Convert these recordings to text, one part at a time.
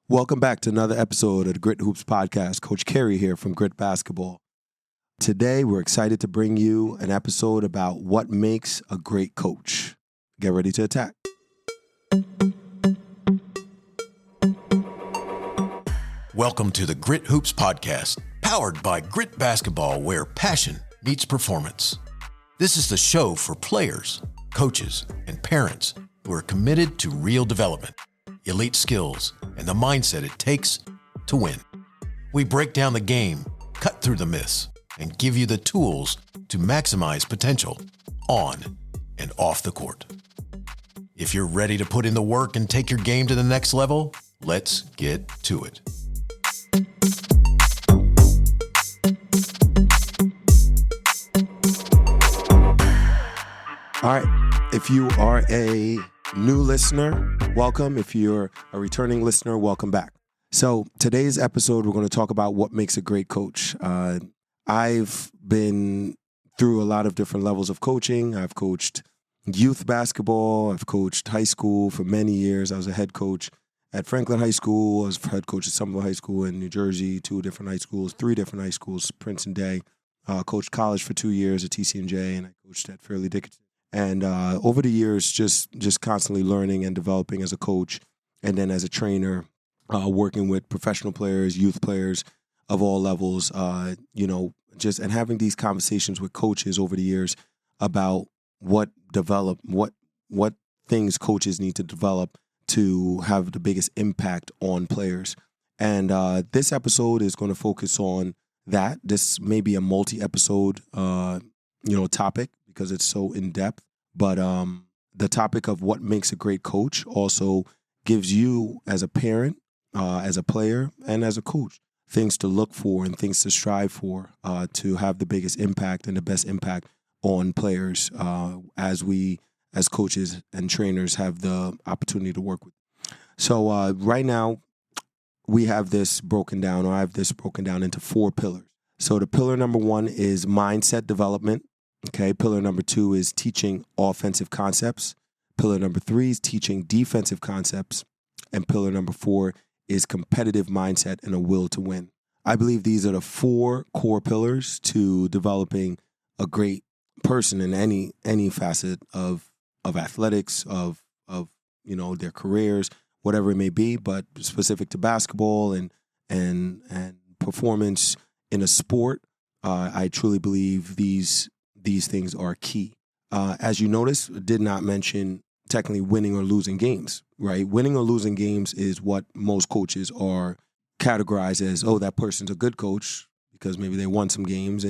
Welcome back to another episode of the Grit Hoops Podcast. Coach Kerry here from Grit Basketball. Today, we're excited to bring you an episode about what makes a great coach. Get ready to attack. Welcome to the Grit Hoops Podcast, powered by Grit Basketball, where passion meets performance. This is the show for players, coaches, and parents who are committed to real development, elite skills, and the mindset it takes to win. We break down the game, cut through the myths, and give you the tools to maximize potential on and off the court. If you're ready to put in the work and take your game to the next level, let's get to it. All right. If you are a new listener, welcome. If you're a returning listener, welcome back. So today's episode, we're going to talk about what makes a great coach. I've been through a lot of different levels of coaching. I've coached youth basketball. I've coached high school for many years. I was a head coach at Franklin High School. I was head coach at Somerville High School in New Jersey, 2 different high schools, 3 different high schools, Prince and Day. Coached college for 2 years at TC&J, and I coached at Fairleigh Dickinson. And over the years, just constantly learning and developing as a coach, and then as a trainer, working with professional players, youth players of all levels, and having these conversations with coaches over the years about what things coaches need to develop to have the biggest impact on players. And this episode is going to focus on that. This may be a multi-episode, topic, because it's so in-depth. But the topic of what makes a great coach also gives you, as a parent, as a player, and as a coach, things to look for and things to strive for to have the biggest impact and the best impact on players as we, as coaches and trainers, have the opportunity to work with. So right now, I have this broken down into 4 pillars. So the pillar number 1 is mindset development. Okay, pillar number 2 is teaching offensive concepts. Pillar number 3 is teaching defensive concepts. And pillar number 4 is competitive mindset and a will to win. I believe these are the 4 core pillars to developing a great person in any facet of athletics, of their careers, whatever it may be, but specific to basketball and performance in a sport. I truly believe these things are key. As you notice, I did not mention technically winning or losing games, right? Winning or losing games is what most coaches are categorized as. Oh, that person's a good coach because maybe they won some games,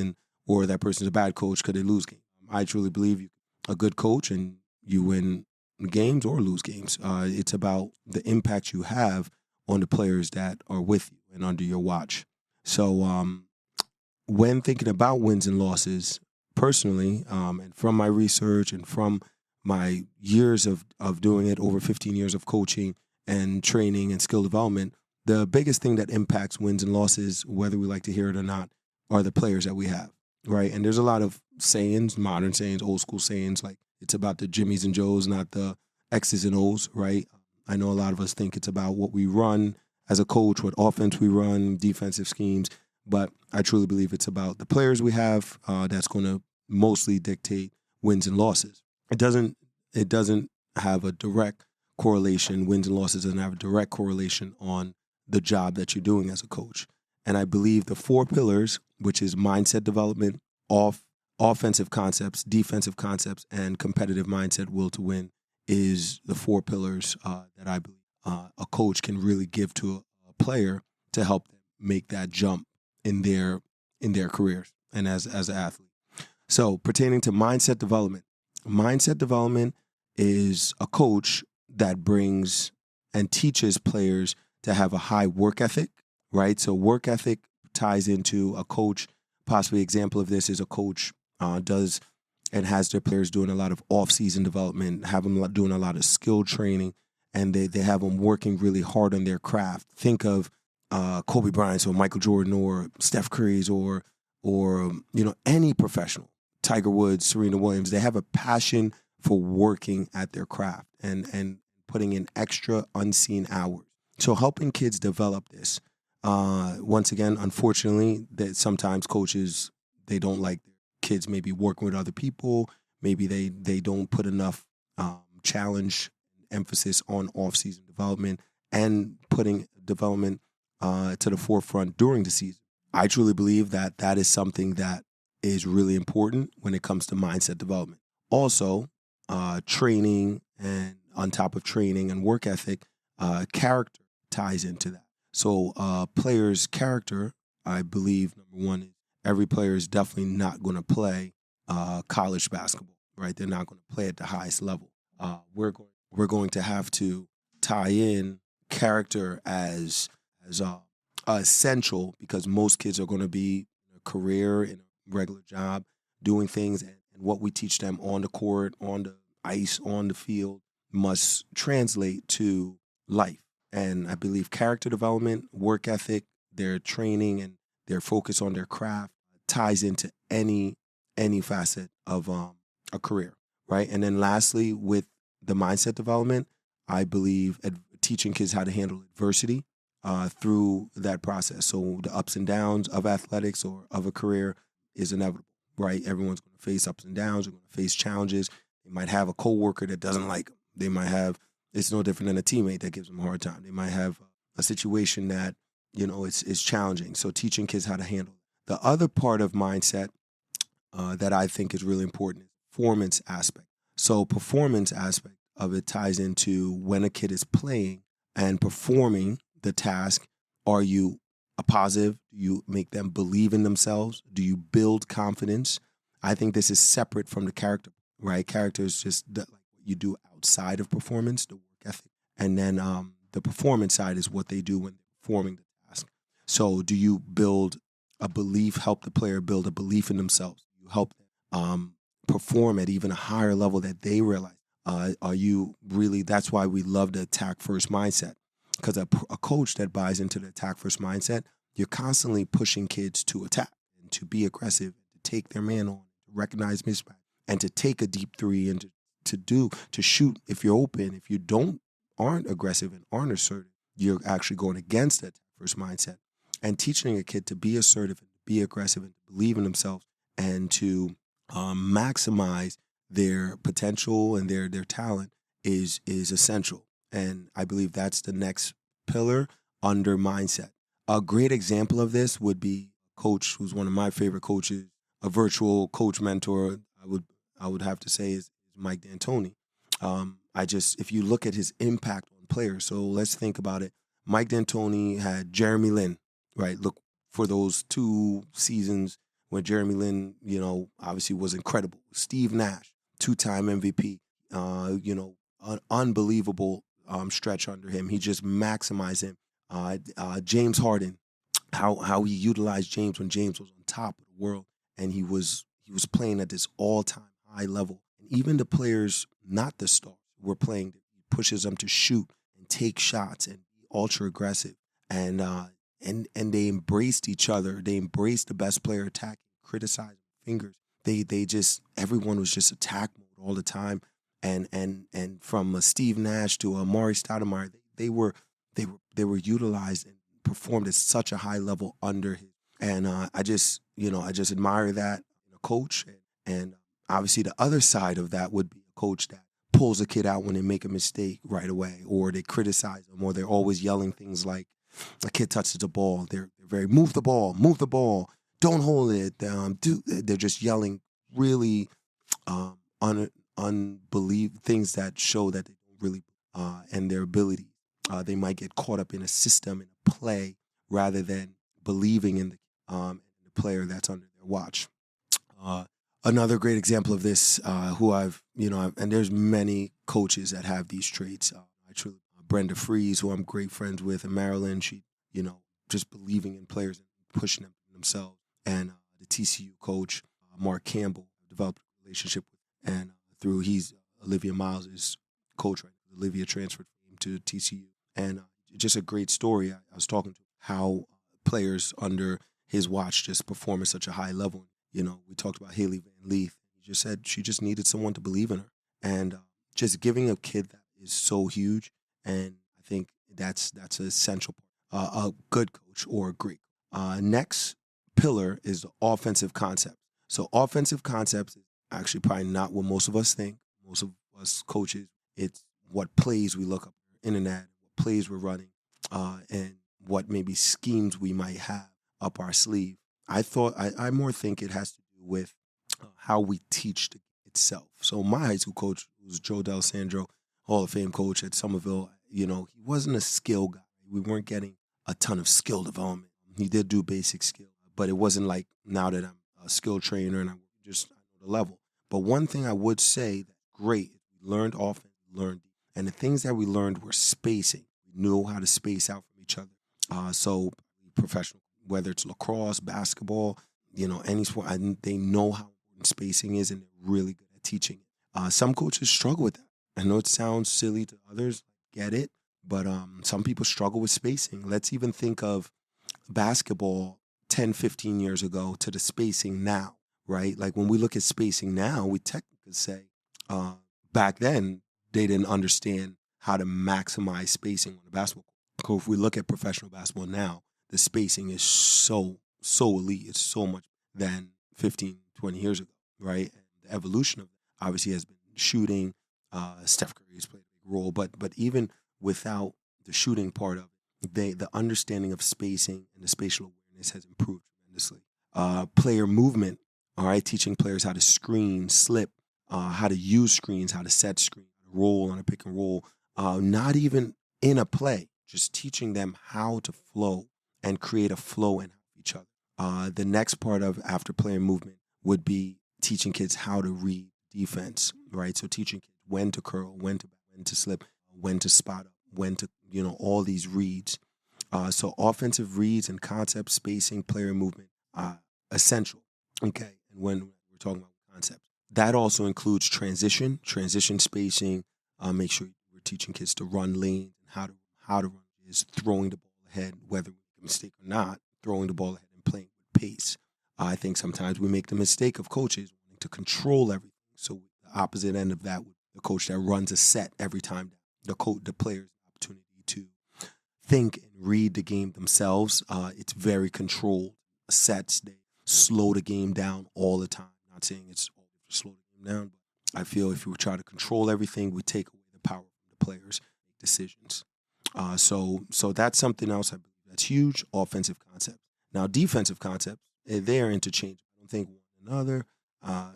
or that person's a bad coach because they lose games. I truly believe you're a good coach and you win games or lose games. It's about the impact you have on the players that are with you and under your watch. So when thinking about wins and losses, personally, and from my research and from my years of doing it, over 15 years of coaching and training and skill development, the biggest thing that impacts wins and losses, whether we like to hear it or not, are the players that we have, right? And there's a lot of sayings, modern sayings, old school sayings, like it's about the Jimmies and Joes, not the X's and O's, right? I know a lot of us think it's about what we run as a coach, what offense we run, defensive schemes, but I truly believe it's about the players we have that's going to mostly dictate wins and losses. It doesn't have a direct correlation. Wins and losses doesn't have a direct correlation on the job that you're doing as a coach. And I believe the 4 pillars, which is mindset development, offensive concepts, defensive concepts, and competitive mindset, will to win, is the 4 pillars that I believe a coach can really give to a player to help them make that jump in their careers and as an athlete. So pertaining to mindset development is a coach that brings and teaches players to have a high work ethic, right? So work ethic ties into a coach. Possibly example of this is a coach does and has their players doing a lot of off-season development, have them doing a lot of skill training, and they have them working really hard on their craft. Think of Kobe Bryant or Michael Jordan or Steph Curry's or any professional. Tiger Woods, Serena Williams, they have a passion for working at their craft and putting in extra unseen hours. So helping kids develop this. Once again, unfortunately, that sometimes coaches, they don't like their kids maybe working with other people. Maybe they don't put enough challenge, emphasis on off-season development and putting development to the forefront during the season. I truly believe that that is something that is really important when it comes to mindset development. Also, training, and on top of training and work ethic, character ties into that. So players' character, I believe, number one, is every player is definitely not going to play college basketball, right? They're not going to play at the highest level. We're going to have to tie in character as essential, because most kids are going to be in a career, in a regular job, doing things, and what we teach them on the court, on the ice, on the field must translate to life. And I believe character development, work ethic, their training, and their focus on their craft ties into any facet of a career, right? And then lastly, with the mindset development, I believe teaching kids how to handle adversity through that process. So the ups and downs of athletics or of a career is inevitable, right? Everyone's going to face ups and downs. They're going to face challenges. They might have a coworker that doesn't like them. They might have, it's no different than a teammate that gives them a hard time. They might have a situation that, it's challenging. So teaching kids how to handle it. The other part of mindset that I think is really important is performance aspect. So performance aspect of it ties into when a kid is playing and performing the task. Are you a positive? Do you make them believe in themselves? Do you build confidence? I think this is separate from the character, right? Character is just like what you do outside of performance, the work ethic. And then the performance side is what they do when they're performing the task. So do you build a belief, help the player build a belief in themselves? You help them perform at even a higher level that they realize. Are you really, that's why we love the attack first mindset. Because a coach that buys into the attack first mindset, you're constantly pushing kids to attack and to be aggressive, to take their man on, to recognize mismatch, and to take a deep three, and to shoot if you're open. If you aren't aggressive and aren't assertive, you're actually going against that first mindset. And teaching a kid to be assertive and to be aggressive and to believe in themselves and to maximize their potential and their talent is essential. And I believe that's the next pillar under mindset. A great example of this would be a coach who's one of my favorite coaches, a virtual coach mentor, I would have to say is Mike D'Antoni. If you look at his impact on players, so let's think about it. Mike D'Antoni had Jeremy Lin, right? Look for those 2 seasons when Jeremy Lin, obviously was incredible. Steve Nash, 2-time MVP, an unbelievable stretch under him. He just maximized him. James Harden, how he utilized James when James was on top of the world, and he was playing at this all-time high level. And even the players, not the stars, were playing. He pushes them to shoot and take shots and be ultra aggressive. And they embraced each other. They embraced the best player attacking, criticizing fingers. Everyone was just attack mode all the time. And from Steve Nash to Amari Stoudemire, they were utilized and performed at such a high level under him. And I just admire that in a coach. And obviously the other side of that would be a coach that pulls a kid out when they make a mistake right away, or they criticize them, or they're always yelling things like, a kid touches the ball, they're very, move the ball, don't hold it, they're just yelling really things that show that they don't really and their ability. They might get caught up in a system, in a play, rather than believing in the player that's under their watch. Another great example of this, and there's many coaches that have these traits. Brenda Freeze, who I'm great friends with in Maryland, she, just believing in players and pushing them themselves. And the TCU coach, Mark Campbell, developed a relationship with, and he's Olivia Miles' coach, right? Olivia transferred to TCU. And just a great story. I was talking to how players under his watch just perform at such a high level. We talked about Haley Van Leith. He just said she just needed someone to believe in her. And just giving a kid that is so huge. And I think That's an essential part. A good coach or a great. Next pillar is the offensive concept. So offensive concepts is actually probably not what most of us think. Most of us coaches, it's what plays we look up on the internet, what plays we're running, and what maybe schemes we might have up our sleeve. I more think it has to do with how we teach the game itself. So my high school coach was Joe D'Alessandro, Hall of Fame coach at Somerville. He wasn't a skill guy. We weren't getting a ton of skill development. He did do basic skill, but it wasn't like now that I'm a skill trainer and I know the level. But one thing I would say that's great is we learned offense, learned, and the things that we learned were spacing. We knew how to space out from each other. So professional, whether it's lacrosse, basketball, any sport, they know how important spacing is, and they're really good at teaching it. Some coaches struggle with that. I know it sounds silly to others, get it, but some people struggle with spacing. Let's even think of basketball 10, 15 years ago to the spacing now, right? Like when we look at spacing now, we technically say back then they didn't understand how to maximize spacing on the basketball court. If we look at professional basketball now, the spacing is so elite. It's so much than 15, 20 years ago, right? And the evolution of that obviously has been shooting. Steph Curry has played a big role, but even without the shooting part of it, the understanding of spacing and the spatial awareness has improved tremendously. Player movement, all right, teaching players how to screen, slip, how to use screens, how to set screens, roll on a pick and roll, not even in a play, just teaching them how to flow and create a flow in each other. The next part of after player movement would be teaching kids how to read defense, right? So teaching kids when to curl, when to slip, when to spot up, when to, all these reads. So offensive reads and concepts, spacing, player movement, essential. Okay, and when we're talking about concepts, that also includes transition spacing. Make sure we're teaching kids to run lanes and how to run is throwing the ball ahead, whether we make a mistake or not, throwing the ball ahead and playing with pace. I think sometimes we make the mistake of coaches wanting to control everything. So the opposite end of that would the coach that runs a set every time, the player's opportunity to think and read the game themselves. It's very controlled sets. They slow the game down all the time. Not saying it's all to slow the game down, but I feel if we try to control everything, we take away the power from the players to make decisions. So that's something else I believe that's huge. Offensive concepts. Now defensive concepts, they are interchangeable. I don't think one another.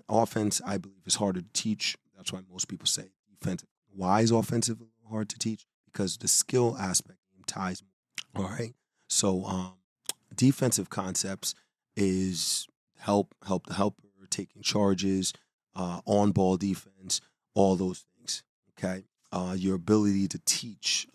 Offense, I believe, is harder to teach. That's why most people say defensive. Why is offensive hard to teach? Because the skill aspect ties more. All right. So defensive concepts is help the helper, taking charges, on ball defense, all those things. Okay. Your ability to teach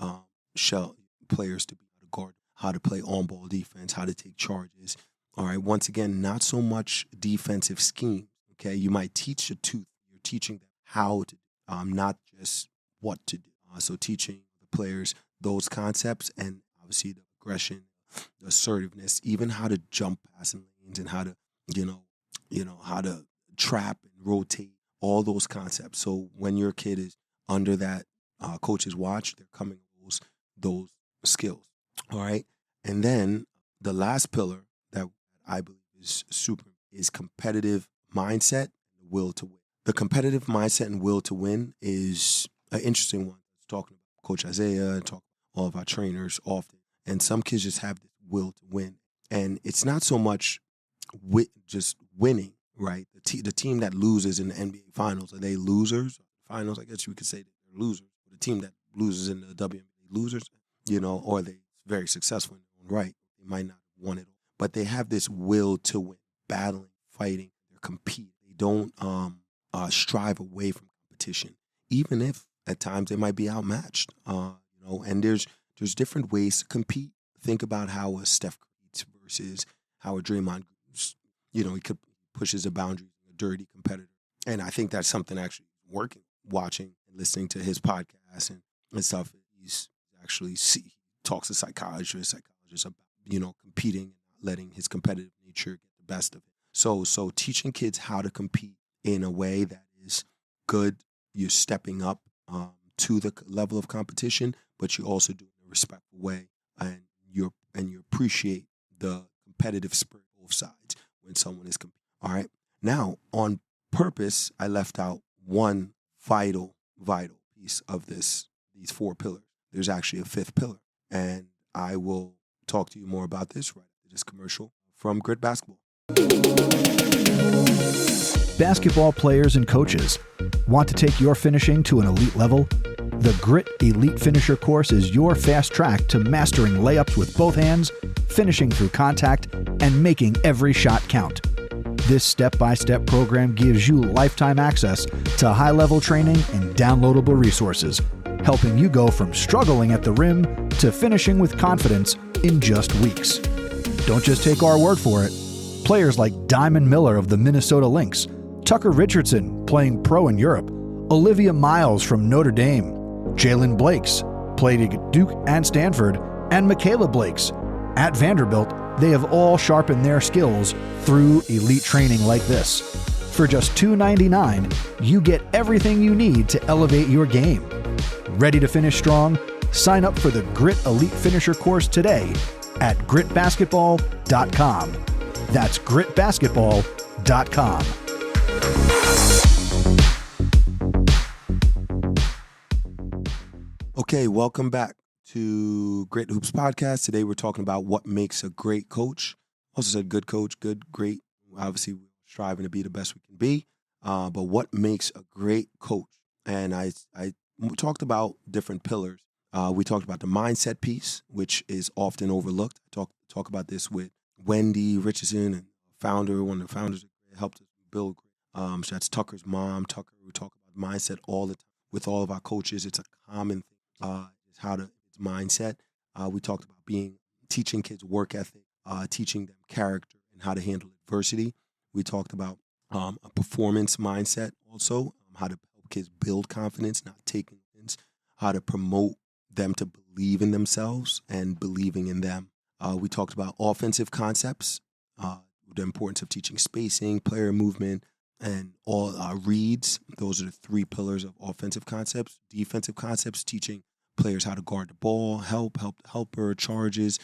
players to be able to guard, how to play on ball defense, how to take charges. All right. Once again, not so much defensive scheme. Okay. You might teach a tooth. You're teaching them how to do, not just what to do. So teaching the players those concepts and obviously the aggression, the assertiveness, even how to jump passing lanes and how to, how to trap and rotate, all those concepts. So when your kid is under that coach's watch, they're coming those skills. All right. And then the last pillar that I believe is competitive mindset and will to win. The competitive mindset and will to win is an interesting one. Talking about Coach Isaiah and talking about all of our trainers often. And some kids just have this will to win. And it's not so much just winning, right? The team that loses in the NBA Finals, are they losers? Finals, I guess you could say they're losers. The team that loses in the WNBA, losers, or they very successful in their own right. They might not have won it all. But they have this will to win, battling, fighting, they compete. They don't strive away from competition, even if at times they might be outmatched. And there's different ways to compete. Think about how a Steph competes versus how a Draymond, he could pushes the boundaries, a dirty competitor. And I think that's something actually working, watching and listening to his podcast and stuff. He's actually talks to psychologists about, competing and not letting his competitive nature get the best of it. So teaching kids how to compete in a way that is good, you're stepping up to the level of competition, but you also do it in a respectful way, and you appreciate the competitive spirit of both sides when someone is competing. All right. Now, on purpose, I left out one vital piece of these 4 pillars. There's actually a 5th pillar, and I will talk to you more about this right after this commercial from Grit Basketball. Basketball players and coaches, want to take your finishing to an elite level? The Grit Elite Finisher course is your fast track to mastering layups with both hands, finishing through contact, and making every shot count. This step-by-step program gives you lifetime access to high-level training and downloadable resources, helping you go from struggling at the rim to finishing with confidence in just weeks. Don't just take our word for it. Players like Diamond Miller of the Minnesota Lynx, Tucker Richardson playing pro in Europe, Olivia Miles from Notre Dame, Jalen Blakes played at Duke and Stanford, and Michaela Blakes at Vanderbilt. They have all sharpened their skills through elite training like this. For just $2.99, you get everything you need to elevate your game. Ready to finish strong? Sign up for the Grit Elite Finisher course today at gritbasketball.com. That's gritbasketball.com. Okay, welcome back to Grit Hoops Podcast. Today we're talking about what makes a great coach. Also said good coach, good, great. Obviously, we're striving to be the best we can be. But what makes a great coach? And I talked about different pillars. We talked about the mindset piece, which is often overlooked. I talk about this with Wendy Richardson, and one of the founders that helped us build. So that's Tucker's mom. Tucker, we talk about mindset all the time with all of our coaches. It's a common thing. It's mindset. We talked about teaching kids work ethic, teaching them character and how to handle adversity. We talked about a performance mindset also, how to help kids build confidence, not taking things, how to promote them to believe in themselves and believing in them. We talked about offensive concepts, the importance of teaching spacing, player movement, and all reads. Those are the 3 pillars of offensive concepts. Defensive concepts, teaching players how to guard the ball, helper, charges,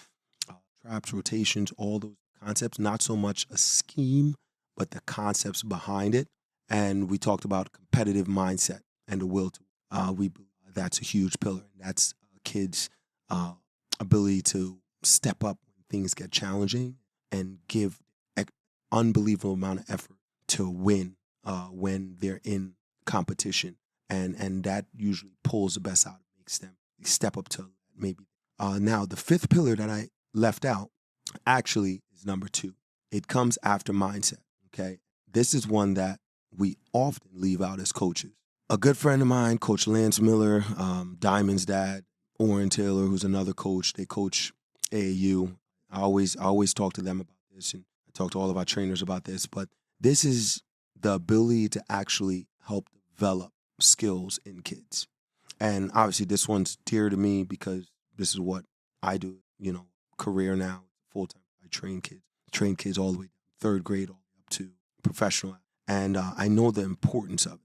traps, rotations, all those concepts. Not so much a scheme, but the concepts behind it. And we talked about competitive mindset and the will to. That's a huge pillar. That's kids' ability to step up when things get challenging and give an unbelievable amount of effort to win when they're in competition. And that usually pulls the best out, makes them step up to maybe. Now, the 5th pillar that I left out actually is number 2. It comes after mindset, okay? This is one that we often leave out as coaches. A good friend of mine, Coach Lance Miller, Diamond's dad, Orrin Taylor, who's another coach, they coach AAU. I always talk to them about this, and I talk to all of our trainers about this, but this is the ability to actually help develop skills in kids. And obviously this one's dear to me because this is what I do, career now, full-time. I train kids all the way from 3rd grade all the way up to professional. And I know the importance of it.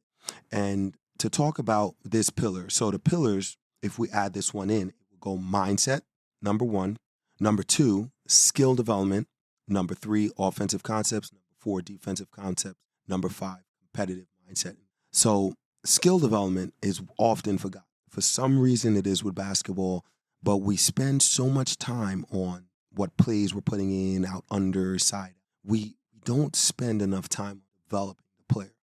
And to talk about this pillar, so the pillars, if we add this one in, it will go mindset, number 1. Number 2, skill development. Number 3, offensive concepts. Number 4, defensive concepts. Number 5, competitive mindset. So skill development is often forgotten. For some reason it is with basketball, but we spend so much time on what plays we're putting in, out under, side. We don't spend enough time developing the player.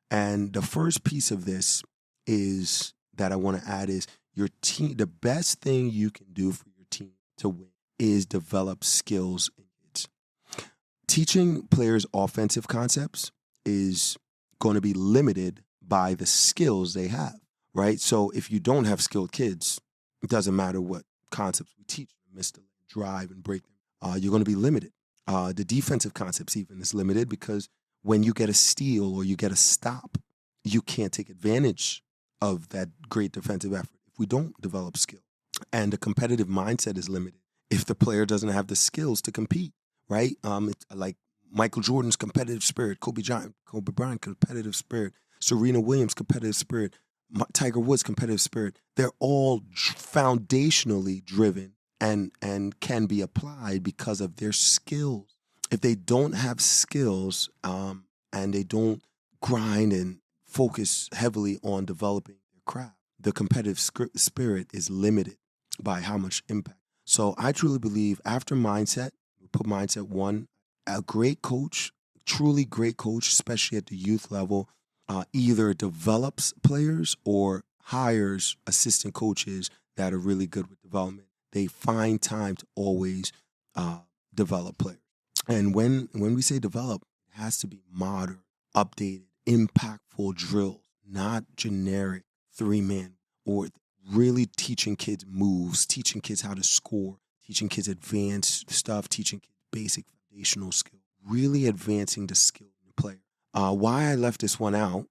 And the first piece of this is that I want to add is your team. The best thing you can do for your team to win is develop skills in kids. Teaching players offensive concepts is going to be limited by the skills they have, right? So if you don't have skilled kids, it doesn't matter what concepts we teach them, miss the drive and break them. You're going to be limited. The defensive concepts even is limited because when you get a steal or you get a stop, you can't take advantage of that great defensive effort if we don't develop skill. And the competitive mindset is limited if the player doesn't have the skills to compete, right? It's like Michael Jordan's competitive spirit, Kobe Bryant competitive spirit, Serena Williams competitive spirit, Tiger Woods' competitive spirit, they're all foundationally driven and can be applied because of their skills. If they don't have skills and they don't grind and focus heavily on developing their craft, the competitive spirit is limited by how much impact. So I truly believe after mindset, we put mindset one, a great coach, truly great coach, especially at the youth level, either develops players or hires assistant coaches that are really good with development. They find time to always develop players. And when we say develop, it has to be modern, updated, impactful drills, not generic 3-man, or really teaching kids moves, teaching kids how to score, teaching kids advanced stuff, teaching kids basic foundational skills, really advancing the skill of the player. Why I left this one out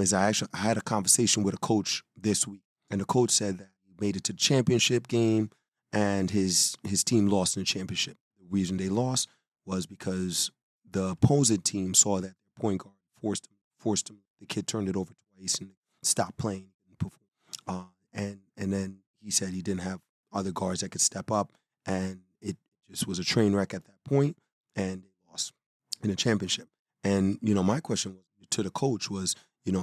is I had a conversation with a coach this week, and the coach said that he made it to the championship game and his team lost in the championship. The reason they lost was because the opposing team saw that their point guard forced him. The kid turned it over twice and stopped playing and perform. And then he said he didn't have other guards that could step up, and it just was a train wreck at that point, and they lost in the championship. And, my question to the coach was,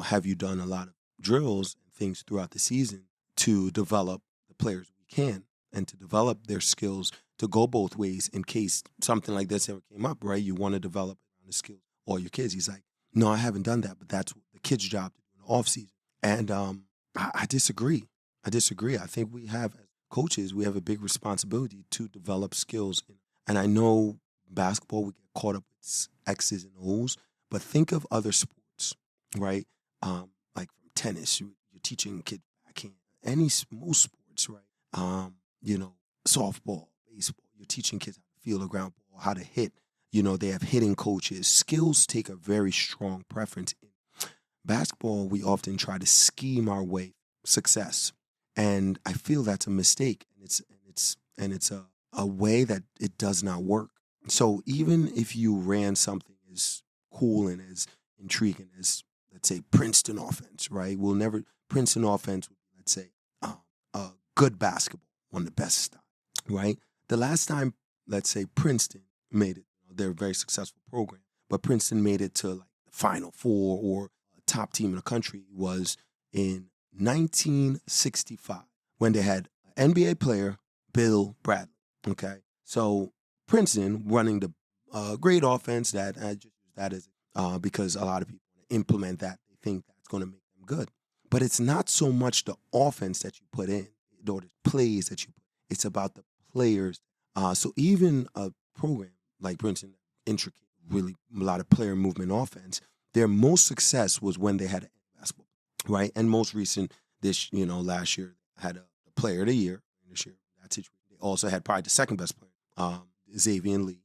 have you done a lot of drills and things throughout the season to develop the players we can and to develop their skills to go both ways in case something like this ever came up, right? You want to develop the skills all your kids. He's like, no, I haven't done that, but that's the kid's job to do in the off season. And I disagree. I think we have, as coaches, we have a big responsibility to develop skills. And I know basketball, we get caught up with X's and O's, but think of other sports, right? Like from tennis, you're teaching kids backhand. Most sports, right? Softball, baseball, you're teaching kids how to feel a ground ball, how to hit. They have hitting coaches. Skills take a very strong preference. In basketball, we often try to scheme our way success. And I feel that's a mistake. And it's a way that it does not work. So even if you ran something as cool and as intriguing as, let's say, Princeton offense, right? Princeton offense, let's say, a good basketball, one of the best styles, right? The last time, let's say, Princeton made it, they're a very successful program, but Princeton made it to like the Final Four or a top team in the country was in 1965 when they had an NBA player, Bill Bradley, okay? So Princeton running the great offense that I just use that as because a lot of people want to implement that. They think that's going to make them good. But it's not so much the offense that you put in or the plays that you put. It's about the players. So even a program like Princeton, intricate, really a lot of player movement offense, their most success was when they had basketball, right? And most recent, last year had a player of the year. This year, that's it. They also had probably the second best player, Xavier Lee,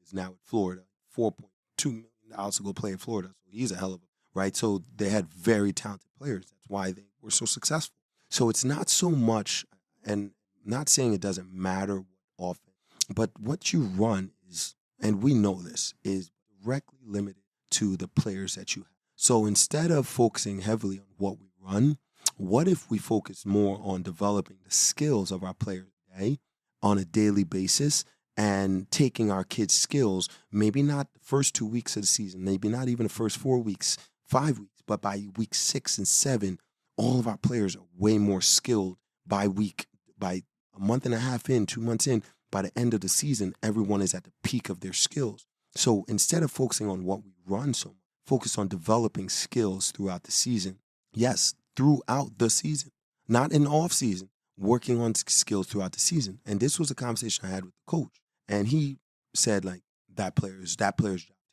is now at Florida, $4.2 million to go play in Florida. So he's a hell of a, right? So they had very talented players. That's why they were so successful. So it's not so much, and not saying it doesn't matter what offense, but what you run is, and we know this, is directly limited to the players that you have. So instead of focusing heavily on what we run, what if we focus more on developing the skills of our players today on a daily basis and taking our kids' skills, maybe not the first 2 weeks of the season, maybe not even the first 4 weeks, 5 weeks, but by week 6 and 7, all of our players are way more skilled by a month and a half in, 2 months in, by the end of the season, everyone is at the peak of their skills. So instead of focusing on what we run so much, focus on developing skills throughout the season. Yes, throughout the season, not in the off season, working on skills throughout the season. And this was a conversation I had with the coach. And he said, like, that player's job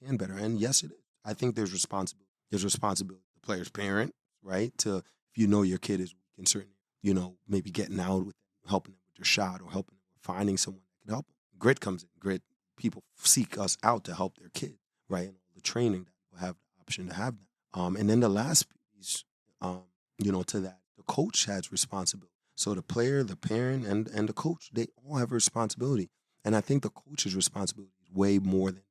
and better. And yes, it is. I think there's responsibility. There's responsibility. The player's parent, right? To, if you know your kid is weak in certain, maybe getting out with them, helping them with their shot or helping them with finding someone that can help them. Grit comes in. Grit, people seek us out to help their kid, right? And all the training that will have the option to have that. And then the last piece, to that, the coach has responsibility. So the player, the parent, and the coach, they all have a responsibility. And I think the coach's responsibility is way more than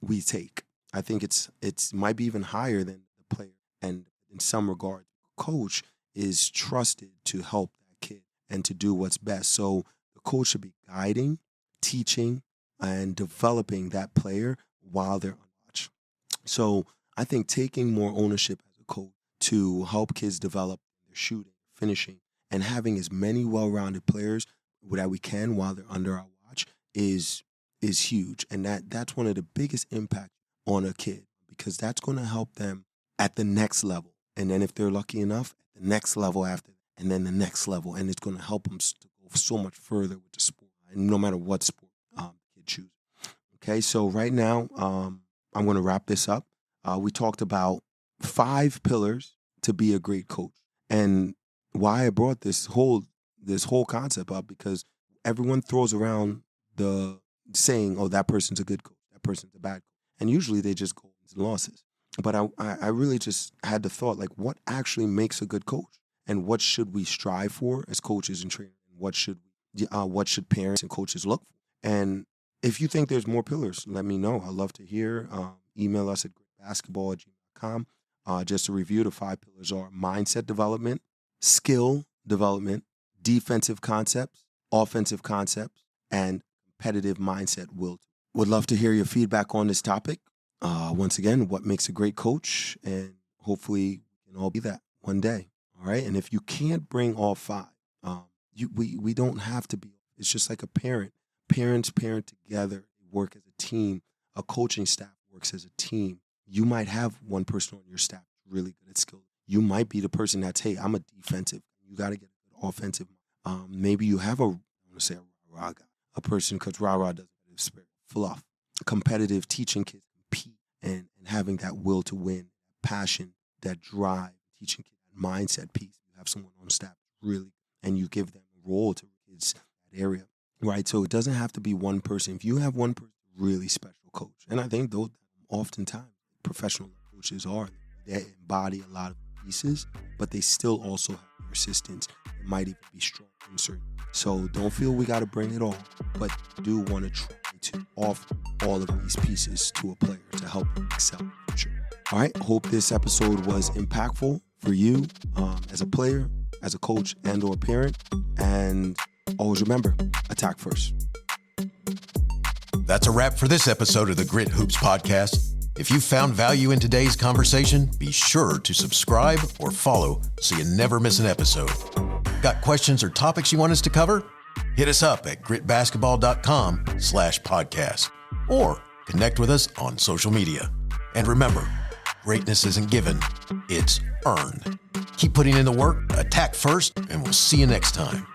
we take. I think it's might be even higher than the player. And in some regard, coach is trusted to help that kid and to do what's best. So the coach should be guiding, teaching, and developing that player while they're on watch. So I think taking more ownership as a coach to help kids develop their shooting, finishing, and having as many well-rounded players that we can while they're under our watch is huge. And that's one of the biggest impacts on a kid, because that's going to help them at the next level. And then if they're lucky enough, at the next level after that, and then the next level. And it's going to help them to go so much further with the sport, no matter what sport the kid chooses. Okay, so right now, I'm going to wrap this up. We talked about 5 pillars to be a great coach. And why I brought this whole concept up, because everyone throws around the saying, oh, that person's a good coach, that person's a bad coach. And usually they just go wins and losses. But I really just had the thought, like, what actually makes a good coach? And what should we strive for as coaches and trainers? What should parents and coaches look for? And if you think there's more pillars, let me know. I'd love to hear. Email us at gritbasketball@gmail.com. Just to review, the 5 pillars are mindset development, skill development, defensive concepts, offensive concepts, and competitive mindset will. Would love to hear your feedback on this topic. Once again, what makes a great coach? And hopefully we can all be that one day. All right. And if you can't bring all 5, we don't have to be. It's just like a parent. Parents parent together, work as a team. A coaching staff works as a team. You might have one person on your staff really good at skill. You might be the person that's, hey, I'm a defensive. You got to get a good offensive. Maybe you have a rah-rah guy, a person, because rah-rah doesn't have the spirit. Fluff. Competitive, teaching kids to compete and having that will to win, passion, that drive, teaching kids that mindset piece. You have someone on staff really, and you give them a role to kids in that area, right? So it doesn't have to be one person. If you have one person, really special coach, and I think those oftentimes professional coaches are, they embody a lot of pieces, but they still also have their assistants. It might even be strong in certain. So don't feel we got to bring it all, but do want to try to offer all of these pieces to a player to help them excel in the future. All right. Hope this episode was impactful for you as a player, as a coach, and or parent. And always remember, attack first. That's a wrap for this episode of the Grit Hoops Podcast. If you found value in today's conversation, be sure to subscribe or follow so you never miss an episode. Got questions or topics you want us to cover? Hit us up at gritbasketball.com/podcast or connect with us on social media. And remember, greatness isn't given, it's earned. Keep putting in the work, attack first, and we'll see you next time.